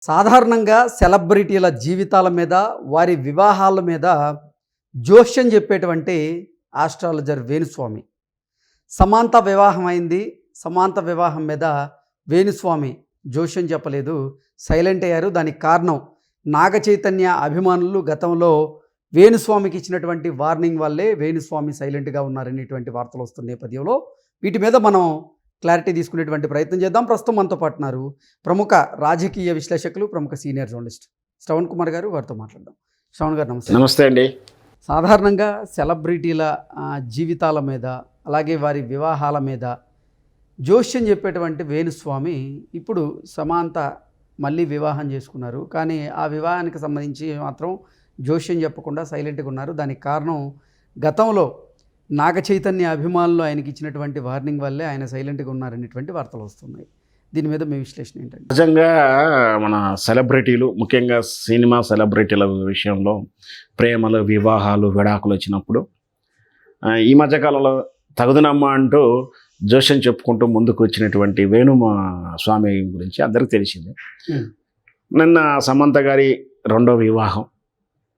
సాధారణంగా సెలబ్రిటీల జీవితాల మీద, వారి వివాహాల మీద జోష్యం చెప్పేటువంటి ఆస్ట్రాలజర్ వేణుస్వామి. సమాంత వివాహం అయింది. సమాంత వివాహం మీద వేణుస్వామి జోష్యం చెప్పలేదు, సైలెంట్ అయ్యారు. దానికి కారణం నాగ చైతన్య అభిమానులు గతంలో వేణుస్వామికి ఇచ్చినటువంటి వార్నింగ్ వల్లే వేణుస్వామి సైలెంట్గా ఉన్నారనేటువంటి వార్తలు వస్తున్న నేపథ్యంలో వీటి మీద మనం క్లారిటీ తీసుకునేటువంటి ప్రయత్నం చేద్దాం. ప్రస్తుతం మనతో పాటు ఉన్నారు ప్రముఖ రాజకీయ విశ్లేషకులు, ప్రముఖ సీనియర్ జర్నలిస్ట్ శ్రవణ్ కుమార్ గారు. వారితో మాట్లాడదాం. శ్రవణ్ గారు నమస్తే. నమస్తే అండి. సాధారణంగా సెలబ్రిటీల జీవితాల మీద, అలాగే వారి వివాహాల మీద జోష్యం చెప్పేటువంటి వేణుస్వామి ఇప్పుడు సమాంత మళ్ళీ వివాహం చేసుకున్నారు. కానీ ఆ వివాహానికి సంబంధించి మాత్రం జోష్యం చెప్పకుండా సైలెంట్గా ఉన్నారు. దానికి కారణం గతంలో నాగ చైతన్య అభిమానులు ఆయనకి ఇచ్చినటువంటి వార్నింగ్ వల్లే ఆయన సైలెంట్గా ఉన్నారనేటువంటి వార్తలు వస్తున్నాయి. దీని మీద మీ విశ్లేషణ ఏంటంటే? నిజంగా మన సెలబ్రిటీలు, ముఖ్యంగా సినిమా సెలబ్రిటీల విషయంలో ప్రేమలు, వివాహాలు, విడాకులు వచ్చినప్పుడు ఈ మధ్యకాలంలో తగుదనమ్మ అంటూ జోష్యం చెప్పుకుంటూ ముందుకు వచ్చినటువంటి స్వామి గురించి అందరికీ తెలిసిందే. నిన్న సమంత గారి రెండో వివాహం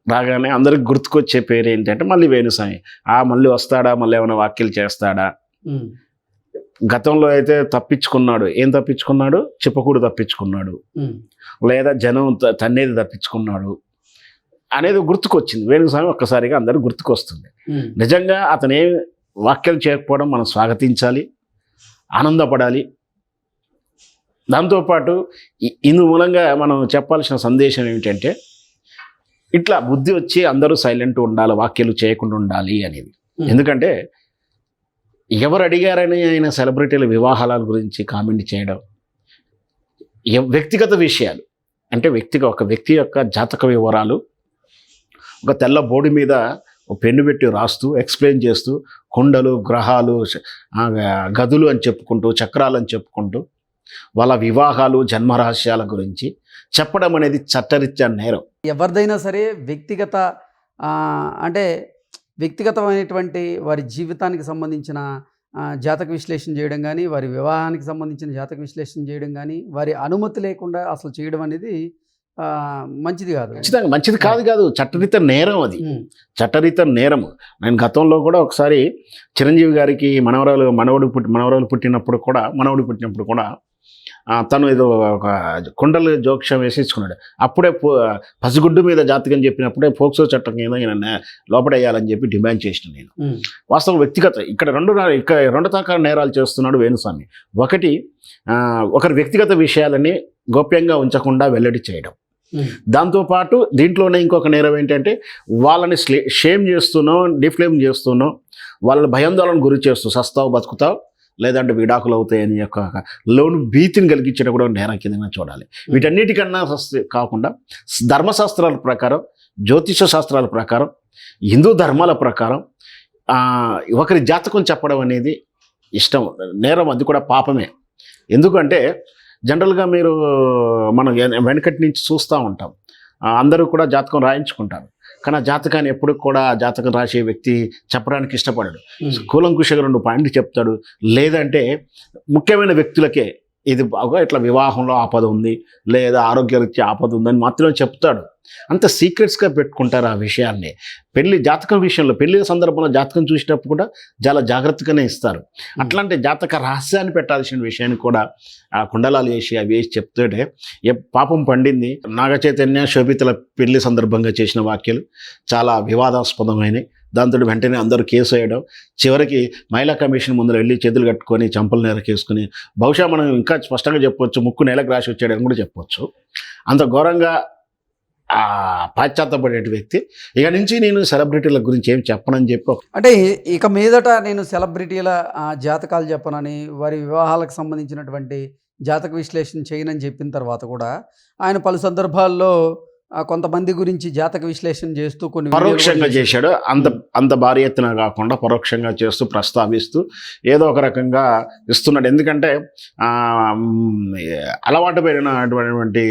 రాగానే అందరికి గుర్తుకొచ్చే పేరు ఏంటంటే మళ్ళీ వేణుస్వామి. మళ్ళీ వస్తాడా, మళ్ళీ ఏమైనా వ్యాఖ్యలు చేస్తాడా? గతంలో అయితే తప్పించుకున్నాడు. ఏం తప్పించుకున్నాడు? చెప్పకూడు తప్పించుకున్నాడు, లేదా జనం తన్నేది తప్పించుకున్నాడు అనేది గుర్తుకొచ్చింది వేణుస్వామి. ఒక్కసారిగా అందరూ గుర్తుకొస్తుంది. నిజంగా అతను ఏ వ్యాఖ్యలు చేయకపోవడం మనం స్వాగతించాలి, ఆనందపడాలి. దాంతోపాటు ఇందు మూలంగా మనం చెప్పాల్సిన సందేశం ఏమిటంటే, ఇట్లా బుద్ధి వచ్చి అందరూ సైలెంట్ ఉండాలి, వ్యాఖ్యలు చేయకుండా ఉండాలి అనేది. ఎందుకంటే ఎవరు అడిగారని ఆయన సెలబ్రిటీల వివాహాల గురించి కామెంట్ చేయడం, వ్యక్తిగత విషయాలు అంటే ఒక వ్యక్తి యొక్క జాతక వివరాలు ఒక తెల్ల బోర్డు మీద పెన్ను పెట్టి రాస్తూ ఎక్స్ప్లెయిన్ చేస్తూ కొండలు, గ్రహాలు, గదులు అని చెప్పుకుంటూ, చక్రాలు అని చెప్పుకుంటూ వాళ్ళ వివాహాలు, జన్మరహస్యాల గురించి చెప్పడం అనేది చట్టరీత్యా నేరం. ఎవరిదైనా సరే వ్యక్తిగతమైనటువంటి వారి జీవితానికి సంబంధించిన జాతక విశ్లేషణ చేయడం కానీ, వారి వివాహానికి సంబంధించిన జాతక విశ్లేషణ చేయడం కానీ, వారి అనుమతి లేకుండా అసలు చేయడం అనేది మంచిది కాదు. ఖచ్చితంగా మంచిది కాదు. చట్టరీత్యా నేరం అది. చట్టరీత్యా నేరం. నేను గతంలో కూడా ఒకసారి చిరంజీవి గారికి మనవడు పుట్టినప్పుడు కూడా తను ఏదో ఒక కుండలు జోక్యం వేసేసుకున్నాడు. అప్పుడే పసిగుడ్డు మీద జాతకం చెప్పినప్పుడే పోక్సో చట్టం కింద ఈయన లోపడేయాలని చెప్పి డిమాండ్ చేసిన నేను. వాస్తవం వ్యక్తిగత ఇక్కడ రెండు రకాల నేరాలు చేస్తున్నాడు వేణుస్వామి. ఒకరి వ్యక్తిగత విషయాలని గోప్యంగా ఉంచకుండా వెల్లడి చేయడం. దాంతోపాటు దీంట్లోనే ఇంకొక నేరం ఏంటంటే, వాళ్ళని షేమ్ చేస్తూనో, డిఫ్లేమ్ చేస్తూనో, వాళ్ళని భయాందోళన గురి చేస్తూ సస్తావు బతుకుతావు, లేదంటే విడాకులు అవుతాయని యొక్క లోను భీతిని కలిగించడం కూడా నేరం కింద చూడాలి. వీటన్నిటికన్నా కాకుండా ధర్మశాస్త్రాల ప్రకారం, జ్యోతిష శాస్త్రాల ప్రకారం, హిందూ ధర్మాల ప్రకారం ఒకరి జాతకం చెప్పడం అనేది నేరం. అది కూడా పాపమే. ఎందుకంటే జనరల్గా మనం వెనకటి నుంచి చూస్తూ ఉంటాం, అందరూ కూడా జాతకం రాయించుకుంటారు. కానీ ఆ జాతకాన్ని ఎప్పుడు కూడా జాతకం రాసే వ్యక్తి చెప్పడానికి ఇష్టపడడు. కూలంకుషగా 2 పాయింట్లు చెప్తాడు. లేదంటే ముఖ్యమైన వ్యక్తులకే ఇది ఇట్లా వివాహంలో ఆపద ఉంది, లేదా ఆరోగ్యరీత్యా ఆపద ఉందని మాత్రమే చెప్తాడు. అంత సీక్రెట్స్గా పెట్టుకుంటారు ఆ విషయాల్ని. జాతకం విషయంలో, పెళ్లి సందర్భంలో జాతకం చూసేటప్పుడు కూడా చాలా జాగ్రత్తగానే ఇస్తారు. అట్లాంటి జాతక రహస్యాన్ని పెట్టాల్సిన విషయాన్ని కూడా కుండలాలు వేసి అవి వేసి చెప్తుంటే పాపం పండింది. నాగ చైతన్య శోభితల పెళ్లి సందర్భంగా చేసిన వ్యాఖ్యలు చాలా వివాదాస్పదమైనవి. దాంతో వెంటనే అందరూ కేసు వేయడం, చివరికి మహిళా కమిషన్ ముందర వెళ్ళి చేతులు కట్టుకొని చంపలు నేరకేసుకుని, బహుశా మనం ఇంకా స్పష్టంగా చెప్పవచ్చు, ముక్కు నేలకు రాసి వచ్చాడని కూడా చెప్పవచ్చు. అంత ఘోరంగా పాశ్చాత్తపడే వ్యక్తి. ఇక నుంచి నేను సెలబ్రిటీల గురించి ఏం చెప్పనని చెప్పి, అంటే ఇక మీదట నేను సెలబ్రిటీల జాతకాలు చెప్పనని, వారి వివాహాలకు సంబంధించినటువంటి జాతక విశ్లేషణ చేయనని చెప్పిన తర్వాత కూడా ఆయన పలు సందర్భాల్లో కొంతమంది గురించి జాతక విశ్లేషణ చేస్తూ కొన్ని పరోక్షంగా చేశాడు. అంత భారీ ఎత్తున కాకుండా పరోక్షంగా చేస్తూ ప్రస్తావిస్తూ ఏదో ఒక రకంగా ఇస్తున్నాడు. ఎందుకంటే అలవాటు పడినటువంటి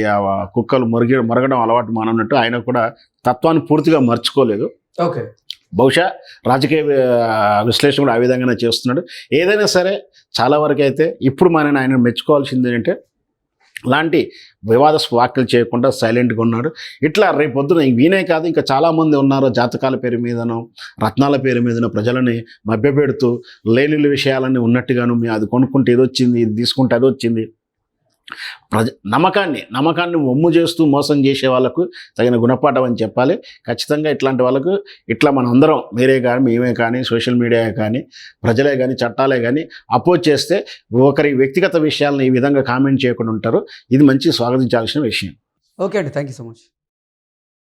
కుక్కలు మరగడం అలవాటు మానన్నట్టు ఆయన కూడా తత్వాన్ని పూర్తిగా మర్చిపోలేదు. ఓకే, బహుశా రాజకీయ విశ్లేషణ ఆ విధంగానే చేస్తున్నాడు. ఏదైనా సరే చాలా వరకు అయితే ఇప్పుడు ఆయన మెచ్చుకోవాల్సింది ఏంటంటే, లాంటి వివాదాస్పద వ్యాఖ్యలు చేయకుండా సైలెంట్గా ఉన్నాడు. ఇట్లా రేపొద్దున వీనే కాదు, ఇంకా చాలామంది ఉన్నారు జాతకాల పేరు మీదనో రత్నాల పేరు మీదనో ప్రజలని మభ్యపెడుతూ లేని విషయాలన్నీ ఉన్నట్టుగాను అది కొనుక్కుంటే ఇది వచ్చింది, ఇది తీసుకుంటే అది వచ్చింది, నమ్మకాన్ని ఒమ్ము చేస్తూ మోసం చేసే వాళ్ళకు తగిన గుణపాఠం అని చెప్పాలి. ఖచ్చితంగా ఇట్లాంటి వాళ్ళకు ఇట్లా మనం అందరం మీరే కానీ మేమే కానీ సోషల్ మీడియా కానీ ప్రజలే కానీ చట్టాలే కానీ అపోజ్ చేస్తే ఒకరి వ్యక్తిగత విషయాలను ఈ విధంగా కామెంట్ చేయకుండా ఉంటారు. ఇది మంచి స్వాగతించాల్సిన విషయం. ఓకే అండి, థ్యాంక్ యూ సో మచ్.